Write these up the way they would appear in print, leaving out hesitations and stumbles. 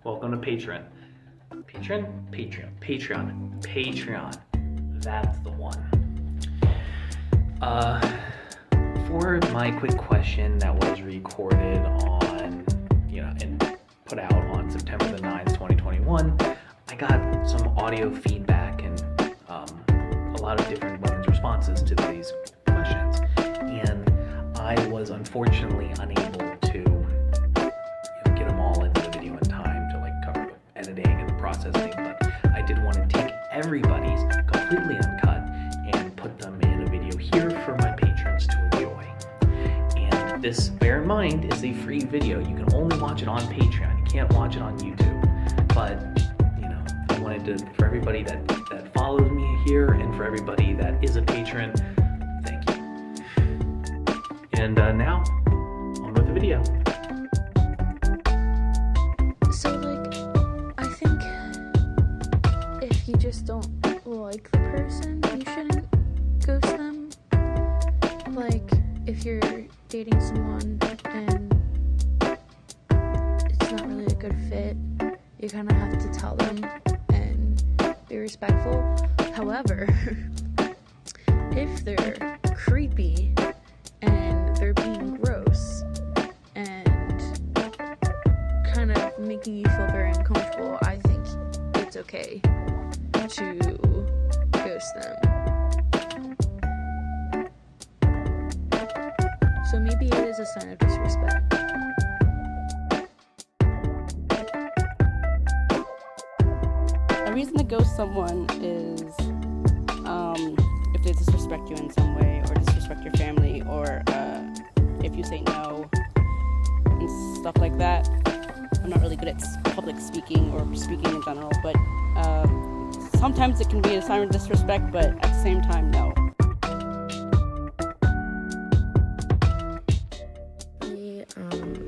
Welcome to Patreon. Patreon. That's the one. For my quick question that was recorded on, and put out on September the 9th, 2021, I got some audio feedback and a lot of different women's responses to these questions. And I was unfortunately unable to get them all into the video in time to cover the editing and the processing, but I did want to take everybody's completely uncut and put them in a video here for my patrons to enjoy. And this, bear in mind, is a free video. You can only watch it on Patreon. You can't watch it on YouTube. But I wanted to, for everybody that follows me here and for everybody that is a patron, thank you. And now, on with the video. So, I think if you just don't like the person, you shouldn't ghost them. If you're dating someone and it's not really a good fit, you kind of have to tell them and be respectful. However, if they're creepy and they're being gross and kind of making you feel very uncomfortable, I think it's okay to ghost them. So maybe it is a sign of disrespect. A reason to ghost someone is if they disrespect you in some way, or disrespect your family, or if you say no and stuff like that. I'm not really good at public speaking or speaking in general, but sometimes it can be a sign of disrespect, but at the same time, no.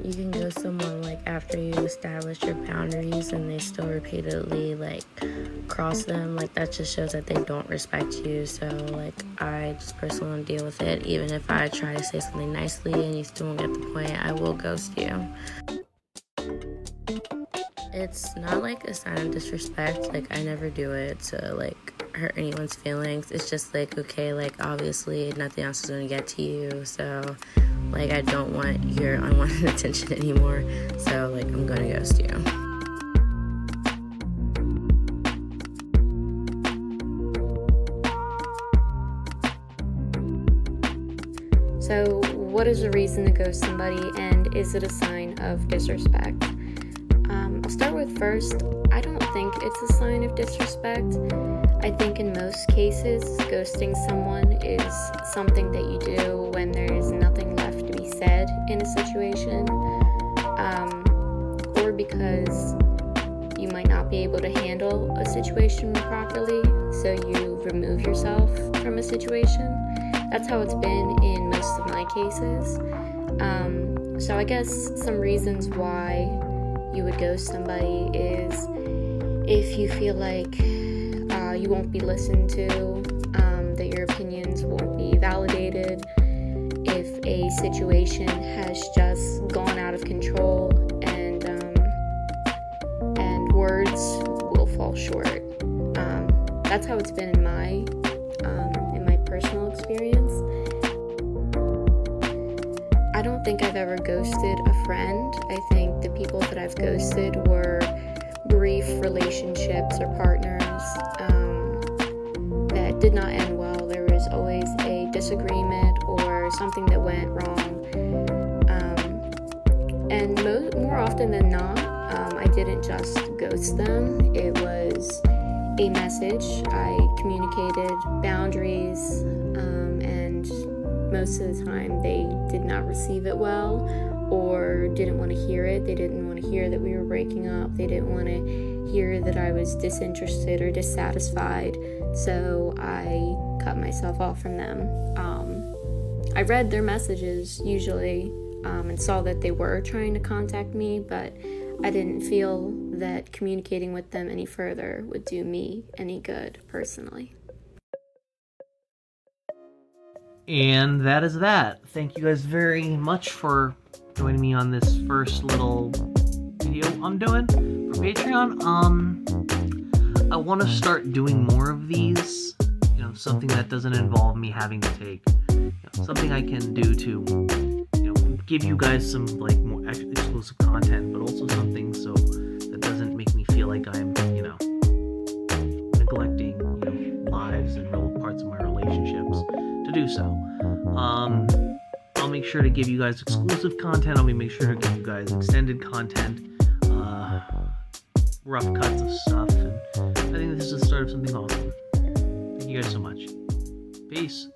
You can ghost someone after you establish your boundaries and they still repeatedly cross them. That just shows that they don't respect you. So I just personally want to deal with it. Even if I try to say something nicely and you still won't get the point, I will ghost you. It's not a sign of disrespect. I never do it to hurt anyone's feelings. It's just okay, obviously nothing else is going to get to you, so I don't want your unwanted attention anymore, so I'm going to ghost you. So what is the reason to ghost somebody, and is it a sign of disrespect? I'll start with first, I don't think it's a sign of disrespect. I think in most cases, ghosting someone is something that you do when there's nothing left to be said in a situation, or because you might not be able to handle a situation properly, so you remove yourself from a situation. That's how it's been in most of my cases. So I guess some reasons why you would ghost somebody is if you feel you won't be listened to, that your opinions won't be validated, if a situation has just gone out of control and words will fall short. That's how it's been in my personal experience. I don't think I've ever ghosted a friend. I think the people that I've ghosted were brief relationships or partners that did not end well. There was always a disagreement or something that went wrong. And more often than not, I didn't just ghost them. It was a message. I communicated boundaries, and most of the time they did not receive it well or didn't want to hear it. They didn't want to hear that we were breaking up. They didn't want to hear that I was disinterested or dissatisfied, so I cut myself off from them. I read their messages usually and saw that they were trying to contact me, but I didn't feel that communicating with them any further would do me any good personally. And that is that. Thank you guys very much for joining me on this first little video I'm doing for Patreon. I want to start doing more of these, you know, something that doesn't involve me having to take, you know, something I can do to, you know, give you guys some like more exclusive content, but also something so that doesn't make me feel like I'm, you know, neglecting, you know, lives and real parts of my relationships to do so. I'll make sure to give you guys exclusive content. I'll make sure to give you guys extended content, rough cuts of stuff, and I think this is the start of something awesome. Thank you guys so much. Peace.